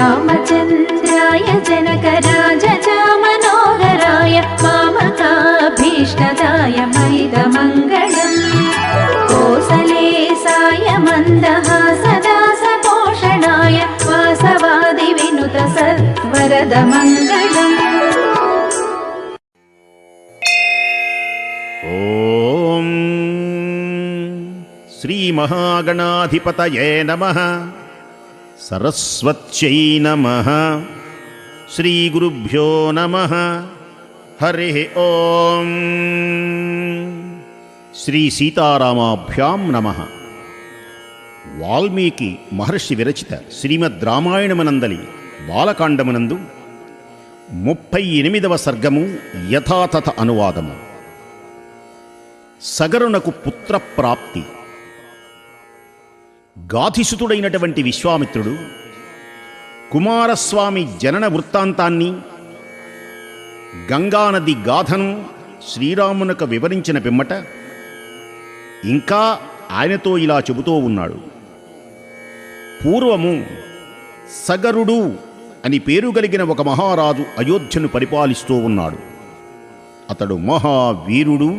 रामचन्द्राय जनकराजचामनोहराय मामकाभीष्टदाय मैदमङ्गलम् कोसलेसाय मन्दहासदासपोषणाय वासवादिविनुत सत्वरदमङ्गलम्। ఓం శ్రీ మహాగణాధిపతయే నమః. సరస్వత్యై నమః. శ్రీ గురుభ్యో నమః. హరి ఓం. శ్రీ సీతారామాభ్యాం నమః. వాల్మీకి మహర్షి విరచిత శ్రీమద్ రామాయణమనందలి బాలకాండమునందు 38వ సర్గము యథాతథ అనువాదము. సగరునకు పుత్రప్రాప్తి. గాధిసుతుడైనటువంటి విశ్వామిత్రుడు కుమారస్వామి జనన వృత్తాంతాన్ని, గంగానది గాథను శ్రీరామునకు వివరించిన పిమ్మట ఇంకా ఆయనతో ఇలా చెబుతూ ఉన్నాడు. పూర్వము సగరుడు అని పేరు కలిగిన ఒక మహారాజు అయోధ్యను పరిపాలిస్తూ ఉన్నాడు. అతడు మహావీరుడు,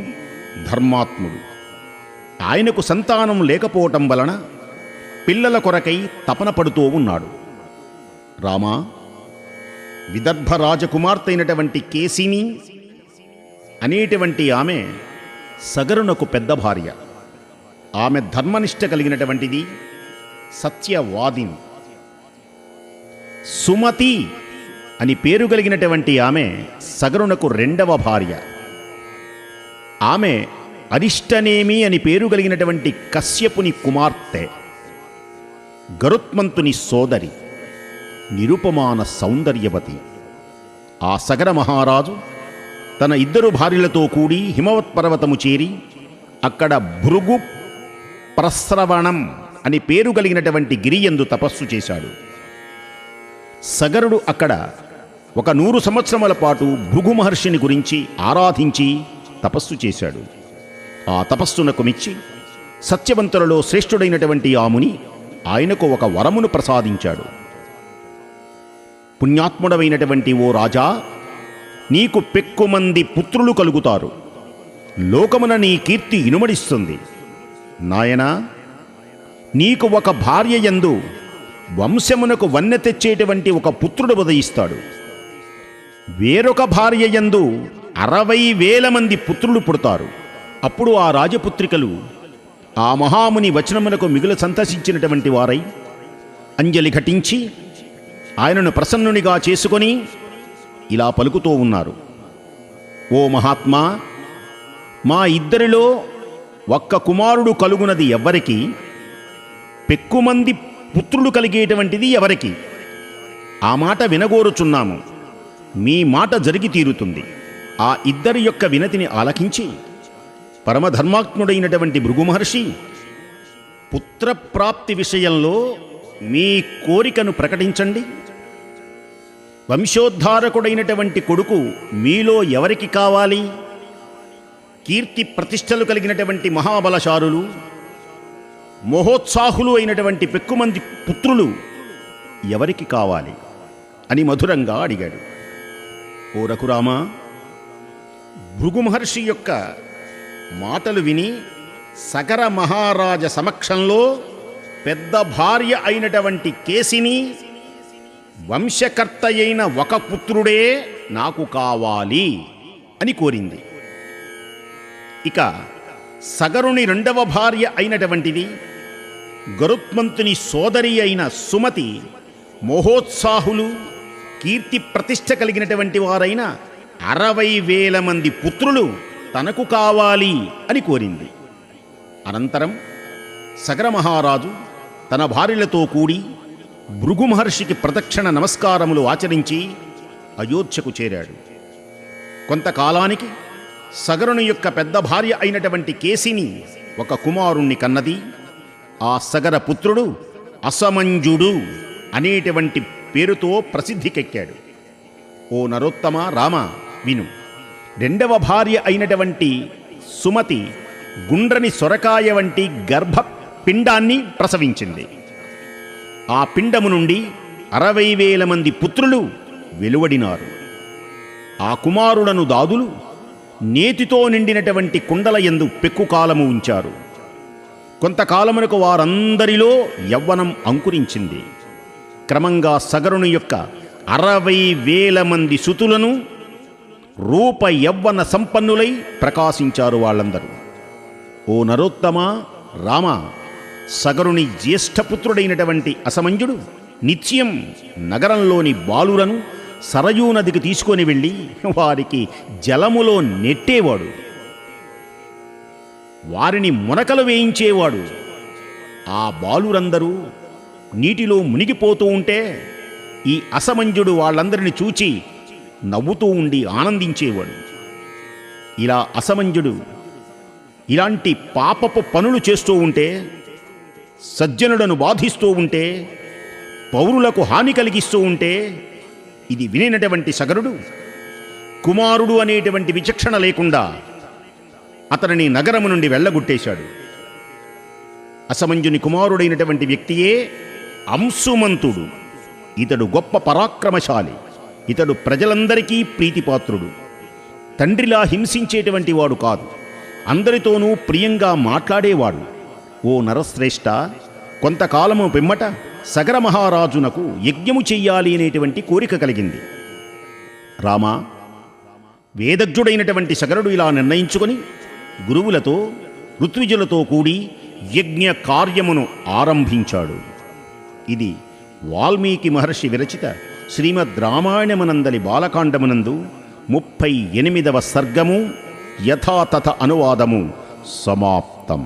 ధర్మాత్ముడు. ఆయనకు సంతానం లేకపోవటం వలన పిల్లల కొరకై తపన పడుతూ ఉన్నాడు. రామా, విదర్భ రాజకుమార్తె అయినటువంటి కేసిని అనేటువంటి ఆమె సగరునకు పెద్ద భార్య. ఆమె ధర్మనిష్ట కలిగినటువంటిది, సత్యవాదిని. సుమతి అని పేరు కలిగినటువంటి ఆమె సగరునకు రెండవ భార్య. ఆమె అరిష్టనేమి అని పేరు కలిగినటువంటి కశ్యపుని కుమార్తె, గరుత్మంతుని సోదరి, నిరుపమాన సౌందర్యవతి. ఆ సగర మహారాజు తన ఇద్దరు భార్యలతో కూడి హిమవత్ పర్వతము చేరి అక్కడ భృగు ప్రస్రవణం అని పేరు కలిగినటువంటి గిరియందు తపస్సు చేశాడు. సగరుడు అక్కడ ఒక 100 సంవత్సరముల పాటు భృగు మహర్షిని గురించి ఆరాధించి తపస్సు చేశాడు. ఆ తపస్సునకు మెచ్చి సత్యవంతులలో శ్రేష్ఠుడైనటువంటి ఆ ముని ఆయనకు ఒక వరమును ప్రసాదించాడు. పుణ్యాత్ముడమైనటువంటి ఓ రాజా, నీకు పెక్కుమంది పుత్రులు కలుగుతారు. లోకమున నీ కీర్తి ఇనుమడిస్తుంది. నాయనా, నీకు ఒక భార్య యందు వంశమునకు వన్నె తెచ్చేటువంటి ఒక పుత్రుడు ఉదయిస్తాడు. వేరొక భార్య యందు 60,000 మంది పుత్రులు పుడతారు. అప్పుడు ఆ రాజపుత్రికలు ఆ మహాముని వచనమునకు మిగులు సంతసించినటువంటి వారై అంజలి ఘటించి ఆయనను ప్రసన్నునిగా చేసుకొని ఇలా పలుకుతూ ఉన్నారు. ఓ మహాత్మా, మా ఇద్దరిలో ఒక్క కుమారుడు కలుగునది ఎవ్వరికి? పెక్కుమంది పుత్రులు కలిగేటువంటిది ఎవరికి? ఆ మాట వినగోరుచున్నాము. మీ మాట జరిగి తీరుతుంది. ఆ ఇద్దరి యొక్క వినతిని ఆలకించి పరమధర్మాత్ముడైనటువంటి భృగు మహర్షి పుత్రప్రాప్తి విషయంలో మీ కోరికను ప్రకటించండి. వంశోద్ధారకుడైనటువంటి కొడుకు మీలో ఎవరికి కావాలి? కీర్తి ప్రతిష్టలు కలిగినటువంటి మహాబలశారులు, మహోత్సాహులు అయినటువంటి పెక్కుమంది పుత్రులు ఎవరికి కావాలి అని మధురంగా అడిగాడు. ఓ రఘురామా, భృగు మహర్షి యొక్క మాటలు విని సగర మహారాజ సమక్షంలో పెద్ద భార్య అయినటువంటి కేసిని, వంశకర్త అయిన ఒక పుత్రుడే నాకు కావాలి అని కోరింది. ఇక సగరుని రెండవ భార్య అయినటువంటిది గరుత్మంతుని సోదరి అయిన సుమతి మోహోత్సాహులు, కీర్తి ప్రతిష్ట కలిగినటువంటి వారైన 60,000 మంది పుత్రులు తనకు కావాలి అని కోరింది. అనంతరం సగర మహారాజు తన భార్యలతో కూడి భృగు మహర్షికి ప్రదక్షిణ నమస్కారములు ఆచరించి అయోధ్యకు చేరాడు. కొంతకాలానికి సగరుని యొక్క పెద్ద భార్య అయినటువంటి కేసిని ఒక కుమారుణ్ణి కన్నది. ఆ సగర పుత్రుడు అసమంజుడు అనేటువంటి పేరుతో ప్రసిద్ధికెక్కాడు. ఓ నరోత్తమ, రామ విను. రెండవ భార్య అయినటువంటి సుమతి గుండ్రని సొరకాయ వంటి గర్భ పిండాన్ని ప్రసవించింది. ఆ పిండము నుండి 60,000 మంది పుత్రులు వెలువడినారు. ఆ కుమారులను దాదులు నేతితో నిండినటువంటి కుండల యందు పెక్కుకాలము ఉంచారు. కొంతకాలమునకు వారందరిలో యవ్వనం అంకురించింది. క్రమంగా సగరుని యొక్క 60,000 మంది సుతులను రూప యవ్వన సంపన్నులై ప్రకాశించారు వాళ్ళందరూ. ఓ నరోత్తమ, రామ, సగరుని జ్యేష్ఠపుత్రుడైనటువంటి అసమంజుడు నిత్యం నగరంలోని బాలులను సరయూ నదికి తీసుకొని వెళ్ళి వారికి జలములో నెట్టేవాడు, వారిని మునకలు వేయించేవాడు. ఆ బాలురందరూ నీటిలో మునిగిపోతూ ఉంటే ఈ అసమంజుడు వాళ్ళందరిని చూచి నవ్వుతూ ఉండి ఆనందించేవాడు. ఇలా అసమంజుడు ఇలాంటి పాపపు పనులు చేస్తూ ఉంటే, సజ్జనులను బాధిస్తూ ఉంటే, పౌరులకు హాని కలిగిస్తూ ఉంటే ఇది వినినటువంటి సగరుడు కుమారుడు అనేటువంటి విచక్షణ లేకుండా అతనిని నగరము నుండి వెళ్ళగొట్టేశాడు. అసమంజుని కుమారుడైనటువంటి వ్యక్తియే అంశుమంతుడు. ఇతడు గొప్ప పరాక్రమశాలి. ఇతడు ప్రజలందరికీ ప్రీతిపాత్రుడు. తండ్రిలా హింసించేటువంటి వాడు కాదు, అందరితోనూ ప్రియంగా మాట్లాడేవాడు. ఓ నరశ్రేష్ఠ, కొంతకాలము పిమ్మట సగర మహారాజునకు యజ్ఞము చెయ్యాలి అనేటువంటి కోరిక కలిగింది. రామా, వేదజ్ఞుడైనటువంటి సగరుడు ఇలా నిర్ణయించుకొని గురువులతో ఋత్విజులతో కూడి యజ్ఞ కార్యమును ఆరంభించాడు. ఇది వాల్మీకి మహర్షి విరచిత శ్రీమద్ రామాయణమునందలి బాలకాండమునందు 38వ సర్గము యథాతథ అనువాదము సమాప్తం.